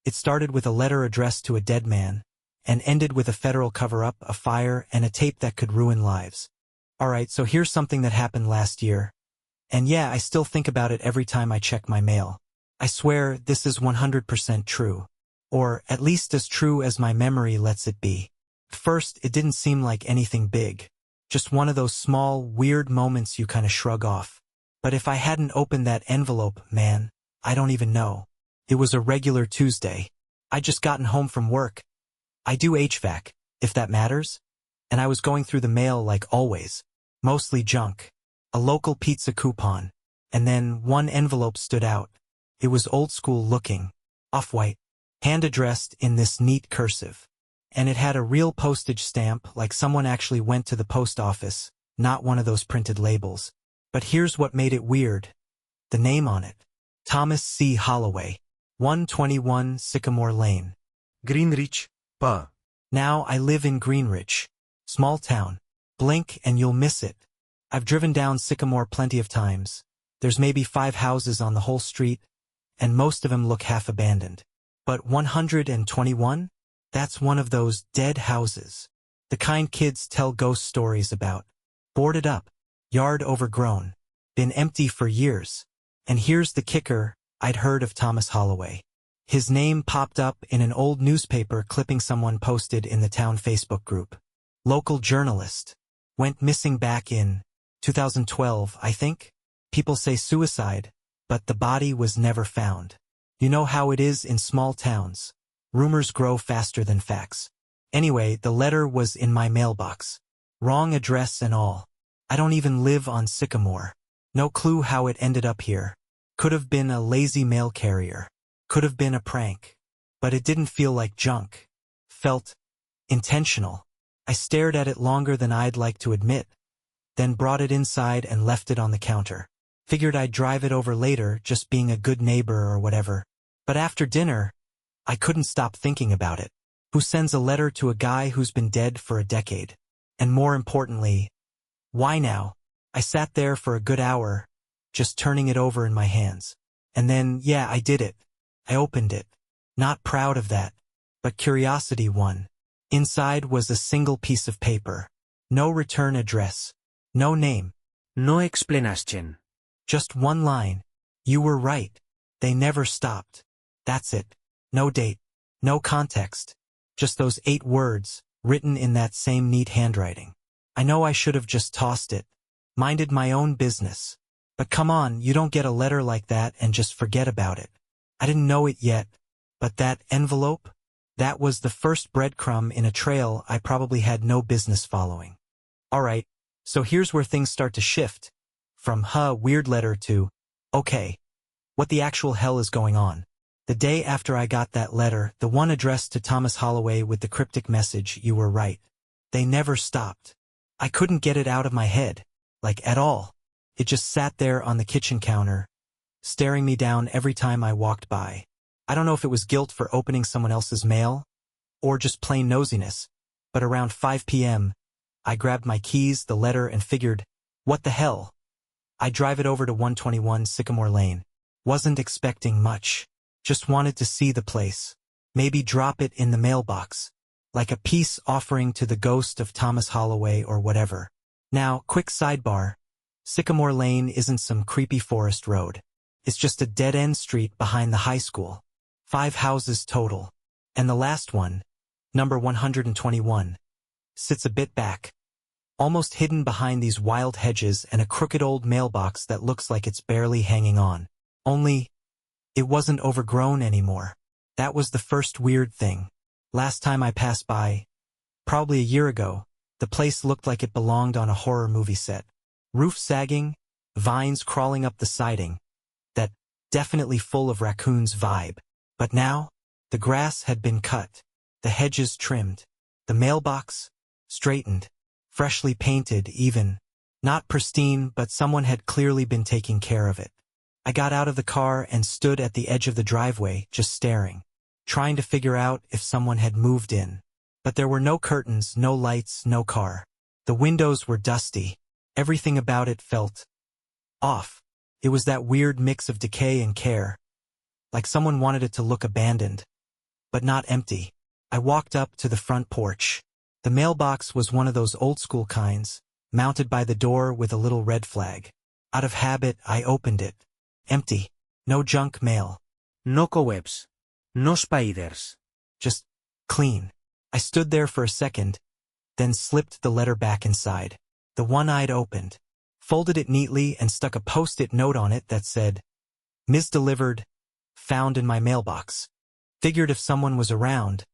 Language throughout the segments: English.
It started with a letter addressed to a dead man, and ended with a federal cover-up, a fire, and a tape that could ruin lives. Alright, so here's something that happened last year. And yeah, I still think about it every time I check my mail. I swear this is 100% true. Or at least as true as my memory lets it be. At first, it didn't seem like anything big. Just one of those small, weird moments you kinda shrug off. But if I hadn't opened that envelope, man, I don't even know. It was a regular Tuesday. I'd just gotten home from work. I do HVAC, if that matters. And I was going through the mail like always. Mostly junk. A local pizza coupon. And then one envelope stood out. It was old school looking. Off-white. Hand-addressed in this neat cursive. And it had a real postage stamp, like someone actually went to the post office, not one of those printed labels. But here's what made it weird. The name on it. Thomas C. Holloway. 121 Sycamore Lane. Greenwich, Pa. Now I live in Greenwich. Small town. Blink and you'll miss it. I've driven down Sycamore plenty of times. There's maybe 5 houses on the whole street, and most of them look half abandoned. But 121? That's one of those dead houses. The kind kids tell ghost stories about. Boarded up. Yard overgrown. Been empty for years. And here's the kicker, I'd heard of Thomas Holloway. His name popped up in an old newspaper clipping someone posted in the town Facebook group. Local journalist. Went missing back in 2012, I think? People say suicide, but the body was never found. You know how it is in small towns. Rumors grow faster than facts. Anyway, the letter was in my mailbox. Wrong address and all. I don't even live on Sycamore. No clue how it ended up here. Could have been a lazy mail carrier. Could have been a prank. But it didn't feel like junk. Felt intentional. I stared at it longer than I'd like to admit, then brought it inside and left it on the counter. Figured I'd drive it over later, just being a good neighbor or whatever. But after dinner, I couldn't stop thinking about it. Who sends a letter to a guy who's been dead for a decade? And more importantly, why now? I sat there for a good hour, just turning it over in my hands. And then, yeah, I did it. I opened it. Not proud of that, but curiosity won. Inside was a single piece of paper. No return address. No name. No explanation. Just one line. You were right. They never stopped. That's it. No date. No context. Just those 8 words, written in that same neat handwriting. I know I should have just tossed it. Minded my own business. But come on, you don't get a letter like that and just forget about it. I didn't know it yet, but that envelope? That was the first breadcrumb in a trail I probably had no business following. Alright, so here's where things start to shift. From, weird letter to, okay, what the actual hell is going on? The day after I got that letter, the one addressed to Thomas Holloway with the cryptic message, you were right. They never stopped. I couldn't get it out of my head, like at all. It just sat there on the kitchen counter, staring me down every time I walked by. I don't know if it was guilt for opening someone else's mail, or just plain nosiness, but around 5 p.m., I grabbed my keys, the letter, and figured, what the hell? I'd drive it over to 121 Sycamore Lane. Wasn't expecting much. Just wanted to see the place. Maybe drop it in the mailbox. Like a peace offering to the ghost of Thomas Holloway or whatever. Now, quick sidebar. Sycamore Lane isn't some creepy forest road. It's just a dead-end street behind the high school. 5 houses total. And the last one, number 121, sits a bit back. Almost hidden behind these wild hedges and a crooked old mailbox that looks like it's barely hanging on. Only, it wasn't overgrown anymore. That was the first weird thing. Last time I passed by, probably a year ago, the place looked like it belonged on a horror movie set. Roof sagging, vines crawling up the siding. That definitely full of raccoons vibe. But now, the grass had been cut, the hedges trimmed, the mailbox straightened, freshly painted even. Not pristine, but someone had clearly been taking care of it. I got out of the car and stood at the edge of the driveway, just staring, trying to figure out if someone had moved in. But there were no curtains, no lights, no car. The windows were dusty. Everything about it felt off. It was that weird mix of decay and care. Like someone wanted it to look abandoned, but not empty. I walked up to the front porch. The mailbox was one of those old-school kinds, mounted by the door with a little red flag. Out of habit, I opened it. Empty. No junk mail. No cobwebs. No spiders. Just clean. I stood there for a second, then slipped the letter back inside. The one I'd opened. Folded it neatly and stuck a post-it note on it that said, "Misdelivered, found in my mailbox." Figured if someone was around,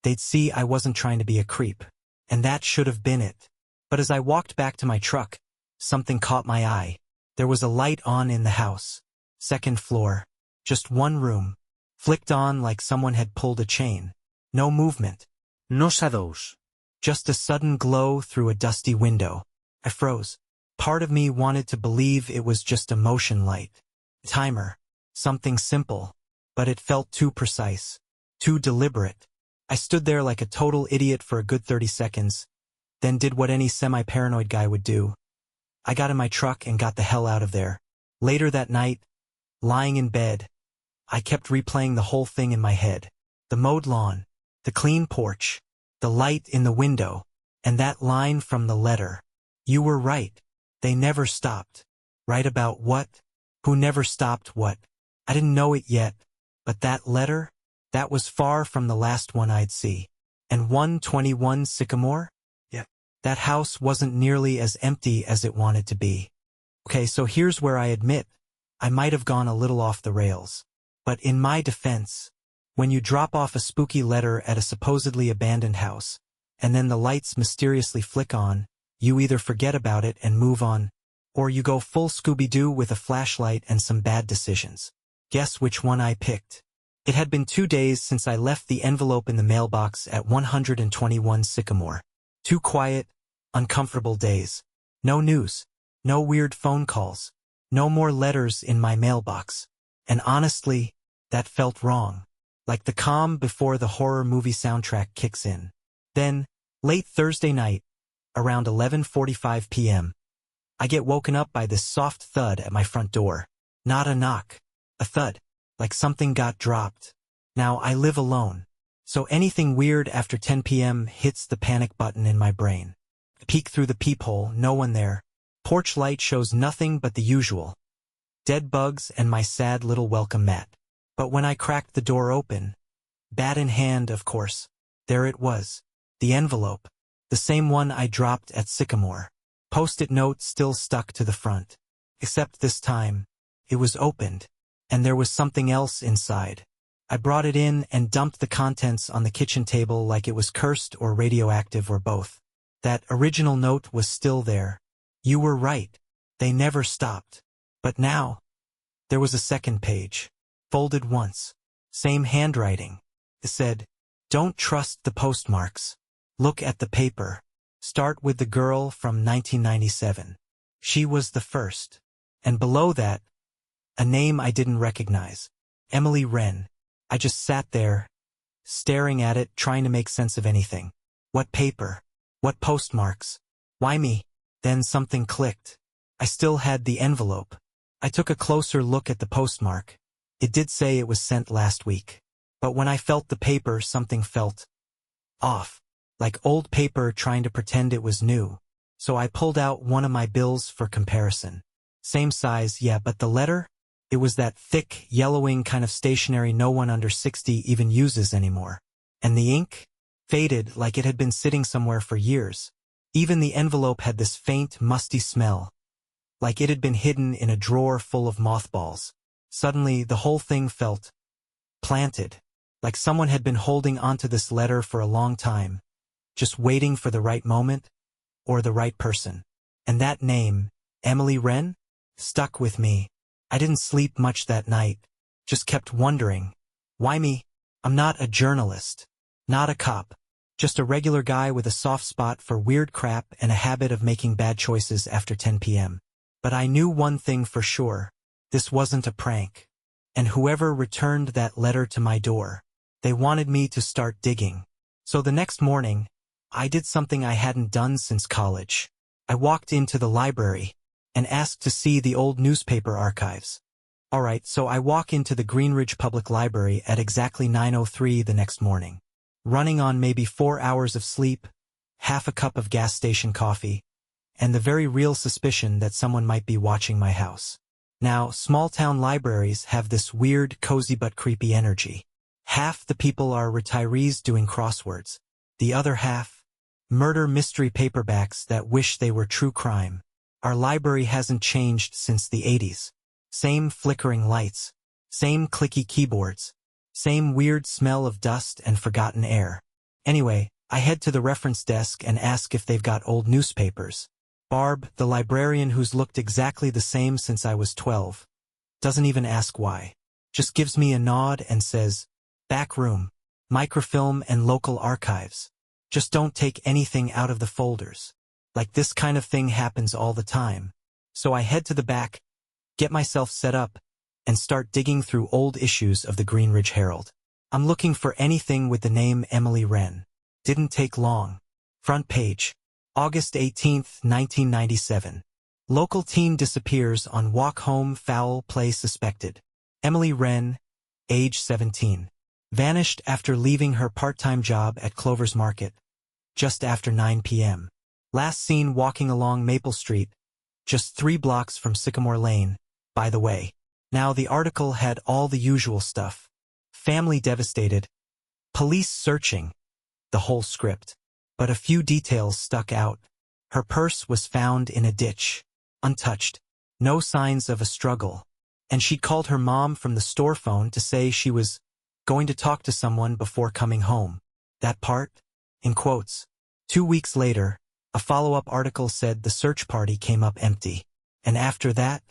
they'd see I wasn't trying to be a creep. And that should have been it. But as I walked back to my truck, something caught my eye. There was a light on in the house. Second floor. Just one room. Flicked on like someone had pulled a chain. No movement. No shadows. Just a sudden glow through a dusty window. I froze. Part of me wanted to believe it was just a motion light. Timer. Something simple. But it felt too precise. Too deliberate. I stood there like a total idiot for a good 30 seconds, then did what any semi-paranoid guy would do. I got in my truck and got the hell out of there. Later that night, lying in bed, I kept replaying the whole thing in my head. The mowed lawn, the clean porch, the light in the window, and that line from the letter. You were right. They never stopped. Right about what? Who never stopped what? I didn't know it yet, but that letter? That was far from the last one I'd see. And 121 Sycamore? Yeah. That house wasn't nearly as empty as it wanted to be. Okay, so here's where I admit, I might have gone a little off the rails. But in my defense, when you drop off a spooky letter at a supposedly abandoned house, and then the lights mysteriously flick on, you either forget about it and move on, or you go full Scooby-Doo with a flashlight and some bad decisions. Guess which one I picked? It had been 2 days since I left the envelope in the mailbox at 121 Sycamore. 2 quiet, uncomfortable days. No news. No weird phone calls. No more letters in my mailbox. And honestly, that felt wrong. Like the calm before the horror movie soundtrack kicks in. Then, late Thursday night, around 11:45 p.m., I get woken up by this soft thud at my front door. Not a knock. A thud. Like something got dropped. Now I live alone, so anything weird after 10 p.m. hits the panic button in my brain. Peek through the peephole, no one there. Porch light shows nothing but the usual. Dead bugs and my sad little welcome mat. But when I cracked the door open, bat in hand of course, there it was. The envelope. The same one I dropped at Sycamore. Post-it note still stuck to the front. Except this time, it was opened. And there was something else inside. I brought it in and dumped the contents on the kitchen table like it was cursed or radioactive or both. That original note was still there. You were right. They never stopped. But now, there was a second page. Folded once. Same handwriting. It said, "Don't trust the postmarks. Look at the paper. Start with the girl from 1997. She was the first." And below that, a name I didn't recognize. Emily Wren. I just sat there, staring at it, trying to make sense of anything. What paper? What postmarks? Why me? Then something clicked. I still had the envelope. I took a closer look at the postmark. It did say it was sent last week. But when I felt the paper, something felt off. Like old paper trying to pretend it was new. So I pulled out one of my bills for comparison. Same size, yeah, but the letter? It was that thick, yellowing kind of stationery no one under 60 even uses anymore. And the ink? Faded like it had been sitting somewhere for years. Even the envelope had this faint, musty smell. Like it had been hidden in a drawer full of mothballs. Suddenly, the whole thing felt planted. Like someone had been holding onto this letter for a long time. Just waiting for the right moment, or the right person. And that name, Emily Wren, stuck with me. I didn't sleep much that night, just kept wondering, why me? I'm not a journalist, not a cop, just a regular guy with a soft spot for weird crap and a habit of making bad choices after 10 p.m. But I knew one thing for sure, this wasn't a prank. And whoever returned that letter to my door, they wanted me to start digging. So the next morning, I did something I hadn't done since college. I walked into the library and asked to see the old newspaper archives. Alright, so I walk into the Greenridge Public Library at exactly 9:03 the next morning. Running on maybe 4 hours of sleep, half a cup of gas station coffee, and the very real suspicion that someone might be watching my house. Now, small-town libraries have this weird, cozy but creepy energy. Half the people are retirees doing crosswords. The other half, murder mystery paperbacks that wish they were true crime. Our library hasn't changed since the 80s. Same flickering lights, same clicky keyboards, same weird smell of dust and forgotten air. Anyway, I head to the reference desk and ask if they've got old newspapers. Barb, the librarian who's looked exactly the same since I was 12, doesn't even ask why. Just gives me a nod and says, back room, microfilm and local archives. Just don't take anything out of the folders. Like this kind of thing happens all the time. So I head to the back, get myself set up, and start digging through old issues of the Greenridge Herald. I'm looking for anything with the name Emily Wren. Didn't take long. Front page. August 18, 1997. Local teen disappears on walk home, foul play suspected. Emily Wren, age 17. Vanished after leaving her part-time job at Clover's Market, just after 9 p.m. Last seen walking along Maple Street, just 3 blocks from Sycamore Lane, by the way. Now the article had all the usual stuff. Family devastated. Police searching. The whole script. But a few details stuck out. Her purse was found in a ditch, untouched. No signs of a struggle. And she'd called her mom from the store phone to say she was going to talk to someone before coming home. That part? In quotes. 2 weeks later, a follow-up article said the search party came up empty. And after that,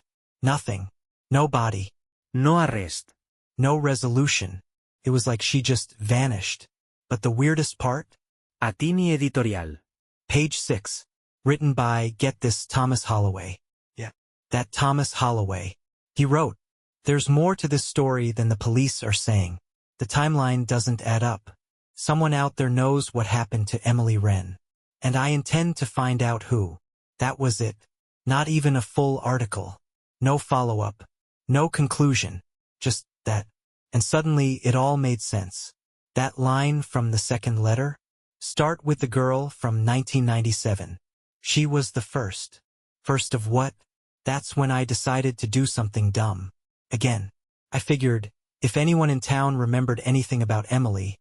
nothing. No body. No arrest. No resolution. It was like she just vanished. But the weirdest part? Atini Editorial. Page 6. Written by, get this, Thomas Holloway. Yeah. That Thomas Holloway. He wrote, there's more to this story than the police are saying. The timeline doesn't add up. Someone out there knows what happened to Emily Wren. And I intend to find out who. That was it. Not even a full article. No follow-up. No conclusion. Just that. And suddenly it all made sense. That line from the second letter? Start with the girl from 1997. She was the first. First of what? That's when I decided to do something dumb. Again. I figured, if anyone in town remembered anything about Emily,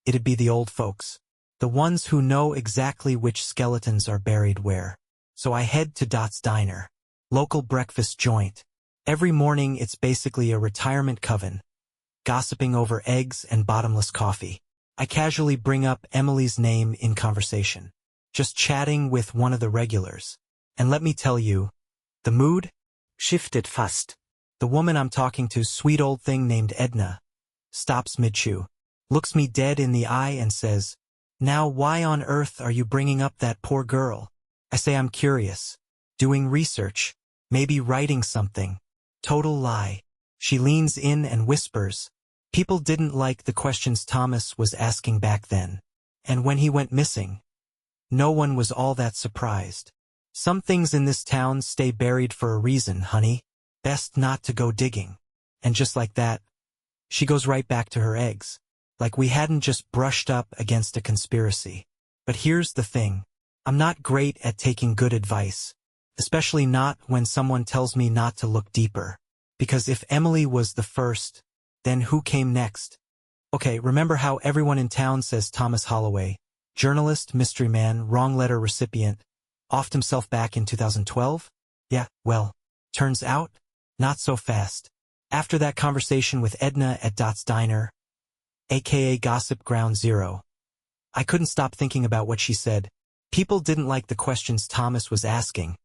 it'd be the old folks. The ones who know exactly which skeletons are buried where. So I head to Dot's Diner. Local breakfast joint. Every morning it's basically a retirement coven. Gossiping over eggs and bottomless coffee. I casually bring up Emily's name in conversation. Just chatting with one of the regulars. And let me tell you, the mood shifted fast. The woman I'm talking to, sweet old thing named Edna, stops mid-chew, looks me dead in the eye and says, now why on earth are you bringing up that poor girl? I say I'm curious. Doing research. Maybe writing something. Total lie. She leans in and whispers. People didn't like the questions Thomas was asking back then. And when he went missing, no one was all that surprised. Some things in this town stay buried for a reason, honey. Best not to go digging. And just like that, she goes right back to her eggs. Like we hadn't just brushed up against a conspiracy. But here's the thing. I'm not great at taking good advice. Especially not when someone tells me not to look deeper. Because if Emily was the first, then who came next? Okay, remember how everyone in town says Thomas Holloway, journalist, mystery man, wrong letter recipient, offed himself back in 2012? Yeah, well, turns out, not so fast. After that conversation with Edna at Dot's Diner, aka Gossip Ground Zero, I couldn't stop thinking about what she said. People didn't like the questions Thomas was asking.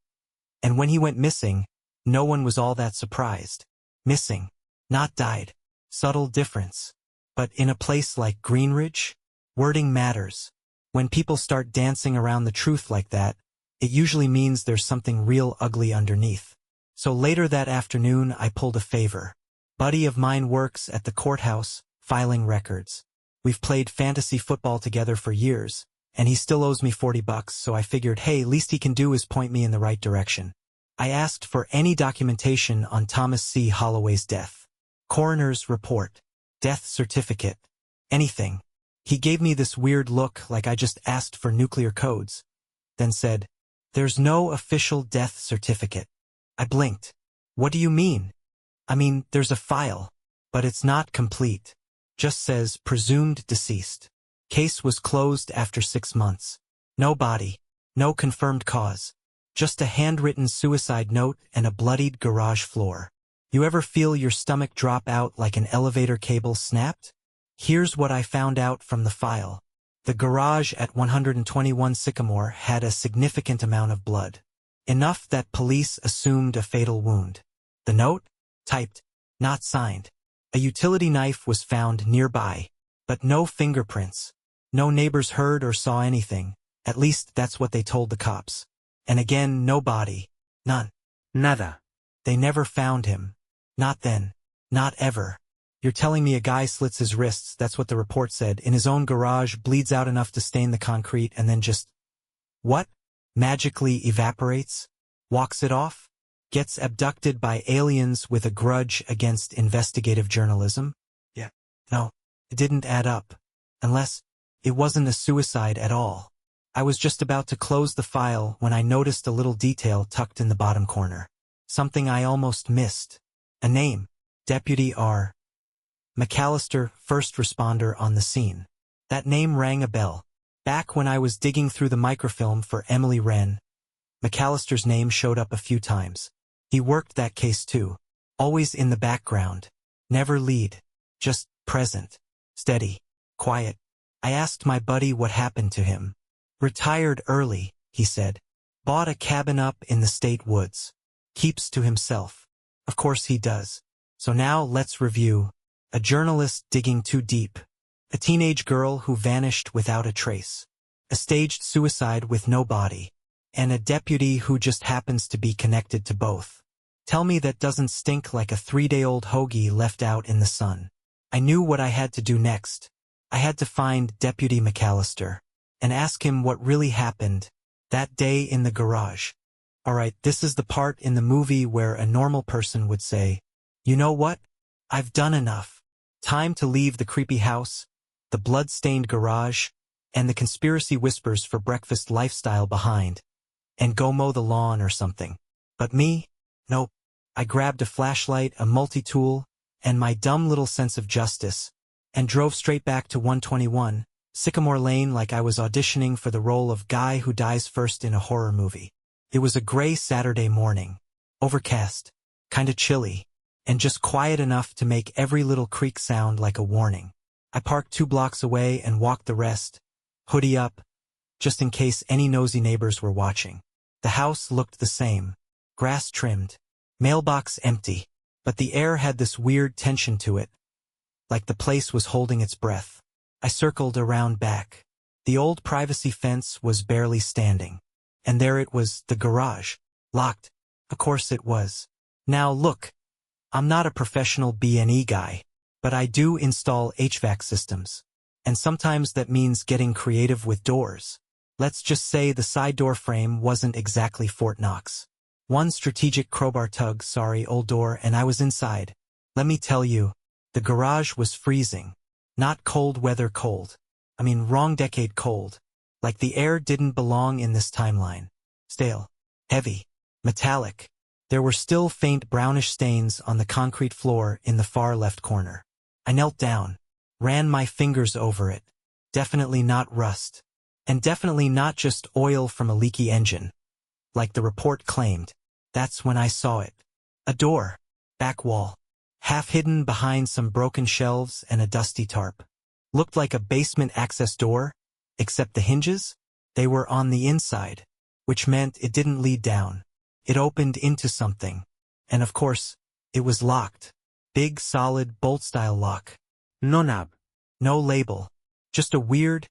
And when he went missing, no one was all that surprised. Missing, not died. Subtle difference. But in a place like Greenridge, wording matters. When people start dancing around the truth like that, it usually means there's something real ugly underneath. So later that afternoon I pulled a favor. Buddy of mine works at the courthouse, filing records. We've played fantasy football together for years, and he still owes me $40, so I figured, hey, least he can do is point me in the right direction. I asked for any documentation on Thomas C. Holloway's death. Coroner's report. Death certificate. Anything. He gave me this weird look like I just asked for nuclear codes, then said, "There's no official death certificate." I blinked. "What do you mean?" "I mean, there's a file, but it's not complete. Just says presumed deceased. Case was closed after 6 months. No body, no confirmed cause. Just a handwritten suicide note and a bloodied garage floor. You ever feel your stomach drop out like an elevator cable snapped? Here's what I found out from the file. The garage at 121 Sycamore had a significant amount of blood. Enough that police assumed a fatal wound. The note? Typed, not signed. A utility knife was found nearby, but no fingerprints. No neighbors heard or saw anything. At least that's what they told the cops. And again, no body. None. Nada. They never found him. Not then. Not ever. You're telling me a guy slits his wrists, that's what the report said, in his own garage, bleeds out enough to stain the concrete, and then just... what? Magically evaporates? Walks it off? Gets abducted by aliens with a grudge against investigative journalism? Yeah. No, it didn't add up. Unless it wasn't a suicide at all. I was just about to close the file when I noticed a little detail tucked in the bottom corner. Something I almost missed. A name. Deputy R. McAllister, first responder on the scene. That name rang a bell. Back when I was digging through the microfilm for Emily Wren, McAllister's name showed up a few times. He worked that case too. Always in the background. Never lead. Just present. Steady. Quiet. I asked my buddy what happened to him. Retired early, he said. Bought a cabin up in the state woods. Keeps to himself. Of course he does. So now let's review. A journalist digging too deep. A teenage girl who vanished without a trace. A staged suicide with no body. And a deputy who just happens to be connected to both. Tell me that doesn't stink like a 3-day-old hoagie left out in the sun. I knew what I had to do next. I had to find Deputy McAllister and ask him what really happened that day in the garage. Alright, this is the part in the movie where a normal person would say, "You know what? I've done enough. Time to leave the creepy house, the blood-stained garage, and the conspiracy whispers for breakfast lifestyle behind, and go mow the lawn or something." But me? Nope. I grabbed a flashlight, a multi-tool, and my dumb little sense of justice, and drove straight back to 121 Sycamore Lane like I was auditioning for the role of guy who dies first in a horror movie. It was a gray Saturday morning. Overcast. Kinda chilly. And just quiet enough to make every little creak sound like a warning. I parked 2 blocks away and walked the rest, hoodie up, just in case any nosy neighbors were watching. The house looked the same. Grass trimmed. Mailbox empty. But the air had this weird tension to it, like the place was holding its breath. I circled around back. The old privacy fence was barely standing. And there it was, the garage. Locked. Of course it was. Now look. I'm not a professional B&E guy, but I do install HVAC systems. And sometimes that means getting creative with doors. Let's just say the side door frame wasn't exactly Fort Knox. One strategic crowbar tug, sorry, old door, and I was inside. Let me tell you, the garage was freezing. Not cold weather cold. I mean wrong decade cold. Like the air didn't belong in this timeline. Stale. Heavy. Metallic. There were still faint brownish stains on the concrete floor in the far left corner. I knelt down, ran my fingers over it. Definitely not rust. And definitely not just oil from a leaky engine. Like the report claimed. That's when I saw it. A door. Back wall. Half hidden behind some broken shelves and a dusty tarp. Looked like a basement access door, except the hinges? They were on the inside, which meant it didn't lead down. It opened into something. And of course, it was locked. Big, solid, bolt-style lock. No knob. No label. Just a weird,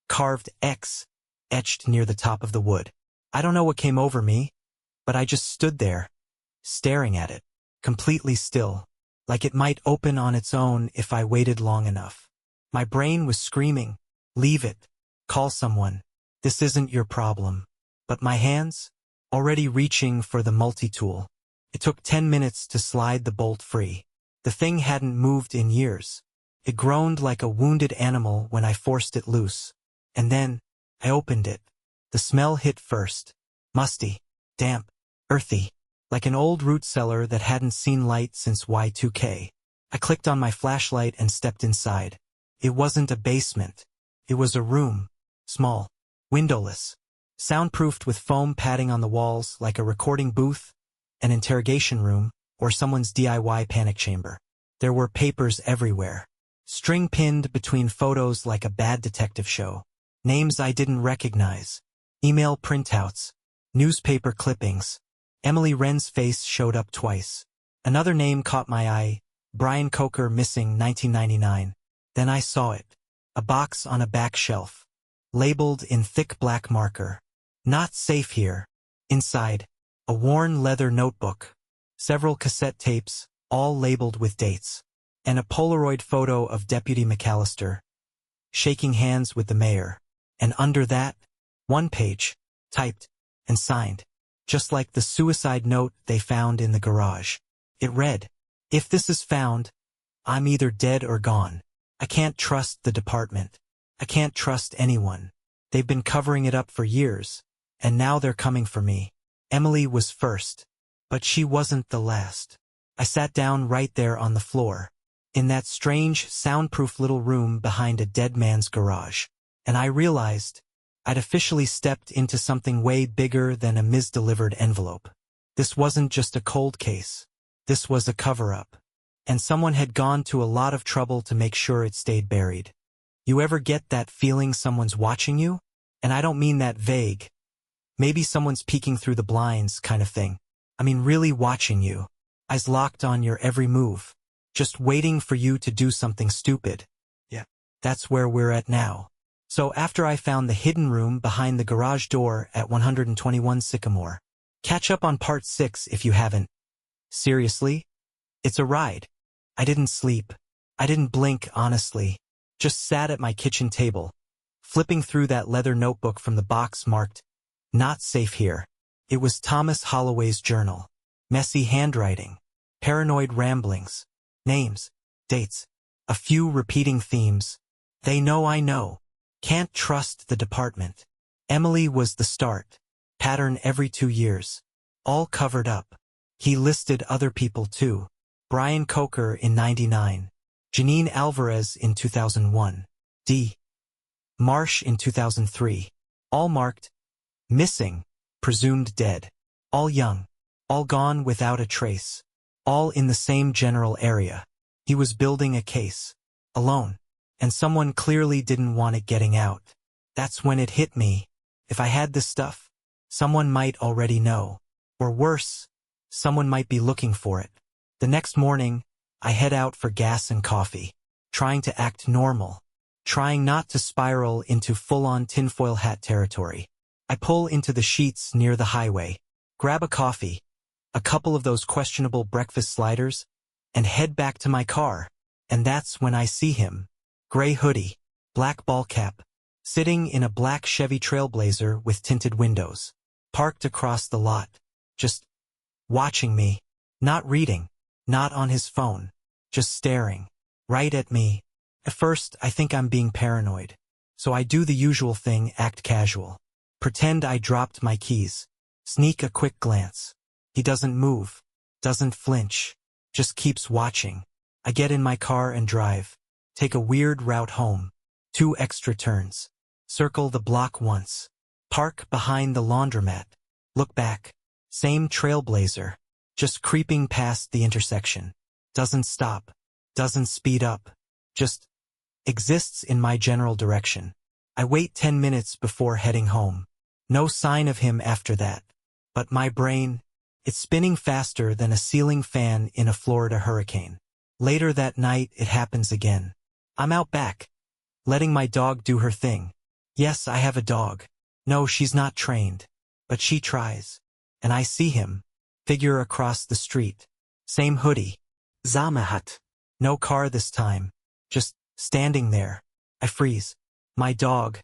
carved X etched near the top of the wood. I don't know what came over me, but I just stood there, staring at it, completely still, like it might open on its own if I waited long enough. My brain was screaming, "Leave it. Call someone. This isn't your problem." But my hands? already reaching for the multi-tool. It took 10 minutes to slide the bolt free. The thing hadn't moved in years. It groaned like a wounded animal when I forced it loose. And then, I opened it. The smell hit first. Musty, damp, earthy, like an old root cellar that hadn't seen light since Y2K. I clicked on my flashlight and stepped inside. It wasn't a basement. It was a room. Small, windowless, soundproofed with foam padding on the walls like a recording booth, an interrogation room, or someone's DIY panic chamber. There were papers everywhere, string pinned between photos like a bad detective show. Names I didn't recognize, email printouts, newspaper clippings. Emily Wren's face showed up twice. Another name caught my eye, Brian Coker, missing 1999. Then I saw it. A box on a back shelf, labeled in thick black marker. Not safe here. Inside, a worn leather notebook, several cassette tapes, all labeled with dates, and a Polaroid photo of Deputy McAllister, shaking hands with the mayor. And under that, one page, typed and signed, just like the suicide note they found in the garage. It read, "If this is found, I'm either dead or gone. I can't trust the department. I can't trust anyone. They've been covering it up for years, and now they're coming for me." Emily was first, but she wasn't the last. I sat down right there on the floor, in that strange, soundproof little room behind a dead man's garage, and I realized I'd officially stepped into something way bigger than a misdelivered envelope. This wasn't just a cold case. This was a cover-up. And someone had gone to a lot of trouble to make sure it stayed buried. You ever get that feeling someone's watching you? And I don't mean that vague. Maybe someone's peeking through the blinds kind of thing. I mean really watching you. Eyes locked on your every move. Just waiting for you to do something stupid. Yeah, that's where we're at now. So after I found the hidden room behind the garage door at 121 Sycamore. Catch up on part 6 if you haven't. Seriously? It's a ride. I didn't sleep. I didn't blink, honestly. Just sat at my kitchen table, flipping through that leather notebook from the box marked, "Not safe here." It was Thomas Holloway's journal. Messy handwriting. Paranoid ramblings. Names. Dates. A few repeating themes. They know I know. Can't trust the department. Emily was the start. Pattern every 2 years. All covered up. He listed other people too. Brian Coker in 99. Janine Alvarez in 2001. D. Marsh in 2003. All marked missing, presumed dead. All young. All gone without a trace. All in the same general area. He was building a case. Alone. And someone clearly didn't want it getting out. That's when it hit me. If I had this stuff, someone might already know. Or worse, someone might be looking for it. The next morning, I head out for gas and coffee, trying to act normal, trying not to spiral into full-on tinfoil hat territory. I pull into the sheets near the highway, grab a coffee, a couple of those questionable breakfast sliders, and head back to my car. And that's when I see him. Gray hoodie, black ball cap, sitting in a black Chevy Trailblazer with tinted windows, parked across the lot, just watching me, not reading, not on his phone, just staring, right at me. At first, I think I'm being paranoid, so I do the usual thing, act casual. Pretend I dropped my keys, sneak a quick glance. He doesn't move, doesn't flinch, just keeps watching. I get in my car and drive, take a weird route home, 2 extra turns, circle the block once, park behind the laundromat, look back, same Trailblazer, just creeping past the intersection. Doesn't stop, doesn't speed up, just exists in my general direction. I wait 10 minutes before heading home. No sign of him after that. But my brain, it's spinning faster than a ceiling fan in a Florida hurricane. Later that night, it happens again. I'm out back, letting my dog do her thing. Yes, I have a dog. No, she's not trained, but she tries. And I see him, figure across the street. Same hoodie. Zamahat. No car this time. Just standing there. I freeze. My dog,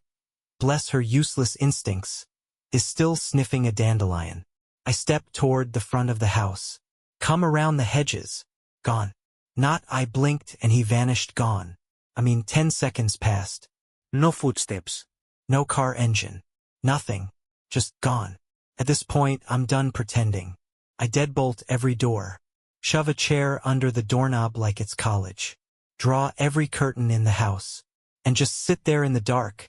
bless her useless instincts, is still sniffing a dandelion. I stepped toward the front of the house. Come around the hedges. Gone. Not I blinked and he vanished gone. 10 seconds passed. No footsteps. No car engine. Nothing. Just gone. At this point, I'm done pretending. I deadbolt every door. Shove a chair under the doorknob like it's college. Draw every curtain in the house. And just sit there in the dark,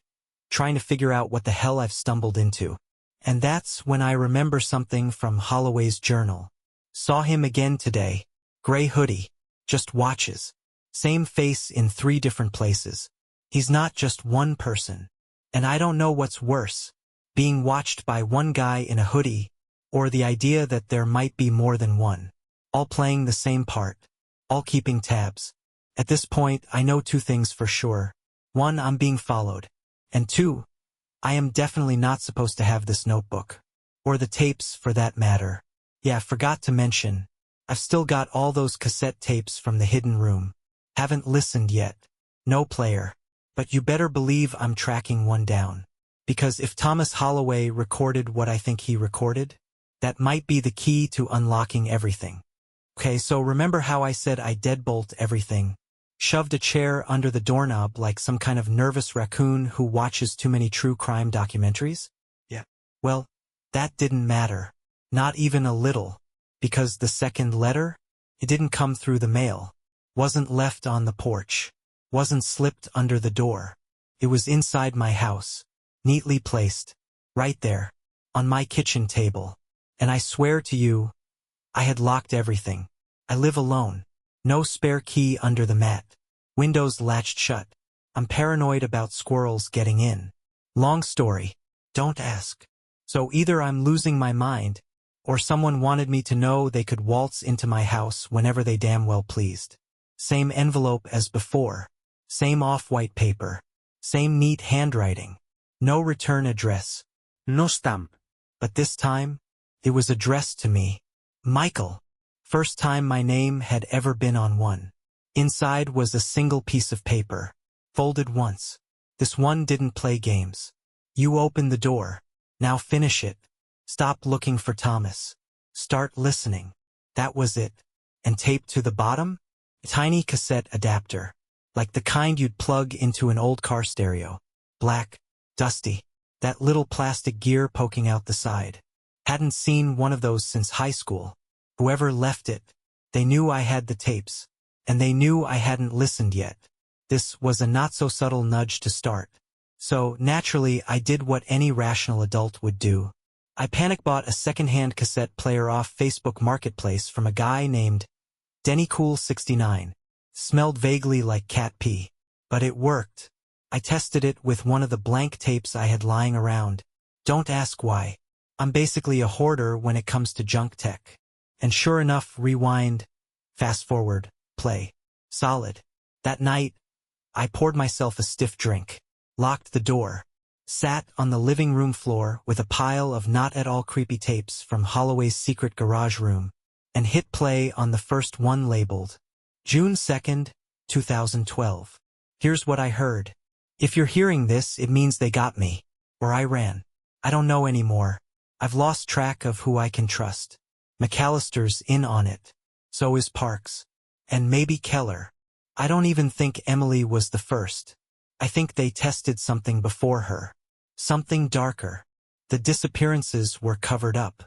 trying to figure out what the hell I've stumbled into. And that's when I remember something from Holloway's journal. Saw him again today. Gray hoodie. Just watches. Same face in 3 different places. He's not just one person. And I don't know what's worse, being watched by one guy in a hoodie, or the idea that there might be more than one. All playing the same part. All keeping tabs. At this point, I know 2 things for sure. 1, I'm being followed. And 2, I am definitely not supposed to have this notebook. Or the tapes, for that matter. Yeah, forgot to mention, I've still got all those cassette tapes from the hidden room. Haven't listened yet. No player. But you better believe I'm tracking one down. Because if Thomas Holloway recorded what I think he recorded, that might be the key to unlocking everything. Okay, so remember how I said I deadbolt everything? Shoved a chair under the doorknob like some kind of nervous raccoon who watches too many true crime documentaries? Yeah. Well, that didn't matter. Not even a little. Because the second letter? It didn't come through the mail. Wasn't left on the porch. Wasn't slipped under the door. It was inside my house. Neatly placed. Right there. On my kitchen table. And I swear to you, I had locked everything. I live alone. No spare key under the mat. Windows latched shut. I'm paranoid about squirrels getting in. Long story. Don't ask. So either I'm losing my mind, or someone wanted me to know they could waltz into my house whenever they damn well pleased. Same envelope as before. Same off-white paper. Same neat handwriting. No return address. No stamp. But this time, it was addressed to me. Michael. First time my name had ever been on one. Inside was a single piece of paper. Folded once. This one didn't play games. You open the door. Now finish it. Stop looking for Thomas. Start listening. That was it. And taped to the bottom? A tiny cassette adapter. Like the kind you'd plug into an old car stereo. Black. Dusty. That little plastic gear poking out the side. Hadn't seen one of those since high school. Whoever left it, they knew I had the tapes. And they knew I hadn't listened yet. This was a not-so-subtle nudge to start. So, naturally, I did what any rational adult would do. I panic-bought a second-hand cassette player off Facebook Marketplace from a guy named DennyCool69. Smelled vaguely like cat pee. But it worked. I tested it with one of the blank tapes I had lying around. Don't ask why. I'm basically a hoarder when it comes to junk tech. And sure enough, rewind, fast forward, play. Solid. That night, I poured myself a stiff drink, locked the door, sat on the living room floor with a pile of not at all creepy tapes from Holloway's secret garage room, and hit play on the first one labeled June 2nd, 2012. Here's what I heard. If you're hearing this, it means they got me. Or I ran. I don't know anymore. I've lost track of who I can trust. McAllister's in on it. So is Parks. And maybe Keller. I don't even think Emily was the first. I think they tested something before her. Something darker. The disappearances were covered up.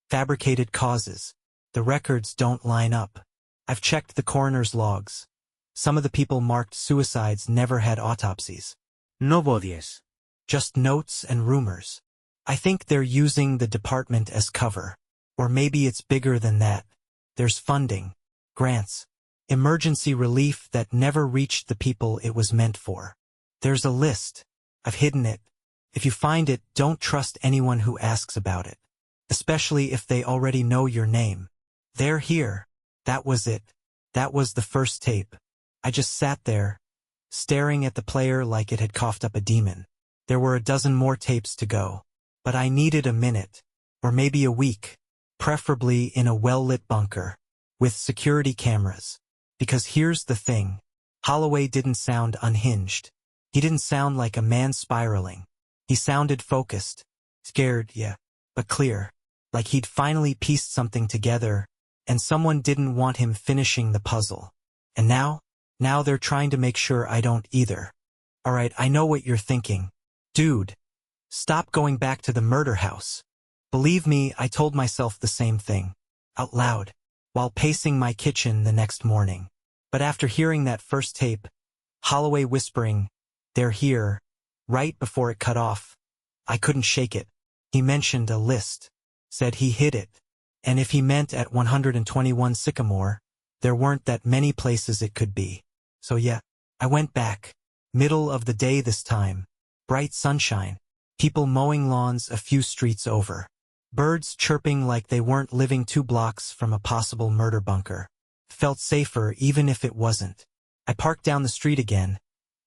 Fabricated causes. The records don't line up. I've checked the coroner's logs. Some of the people marked suicides never had autopsies. No bodies. Just notes and rumors. I think they're using the department as cover. Or maybe it's bigger than that. There's funding, grants, emergency relief that never reached the people it was meant for. There's a list. I've hidden it. If you find it, don't trust anyone who asks about it. Especially if they already know your name. They're here. That was it. That was the first tape. I just sat there, staring at the player like it had coughed up a demon. There were a dozen more tapes to go. But I needed a minute. Or maybe a week. Preferably in a well-lit bunker. With security cameras. Because here's the thing. Holloway didn't sound unhinged. He didn't sound like a man spiraling. He sounded focused. Scared, yeah. But clear. like he'd finally pieced something together, and someone didn't want him finishing the puzzle. And now they're trying to make sure I don't either. Alright, I know what you're thinking. Dude, stop going back to the murder house. Believe me, I told myself the same thing, out loud, while pacing my kitchen the next morning. But after hearing that first tape, Holloway whispering, "They're here," right before it cut off, I couldn't shake it. He mentioned a list, said he hid it, and if he meant at 121 Sycamore, there weren't that many places it could be. So yeah, I went back. Middle of the day this time. Bright sunshine. People mowing lawns a few streets over. Birds chirping like they weren't living 2 blocks from a possible murder bunker. Felt safer even if it wasn't. I parked down the street again,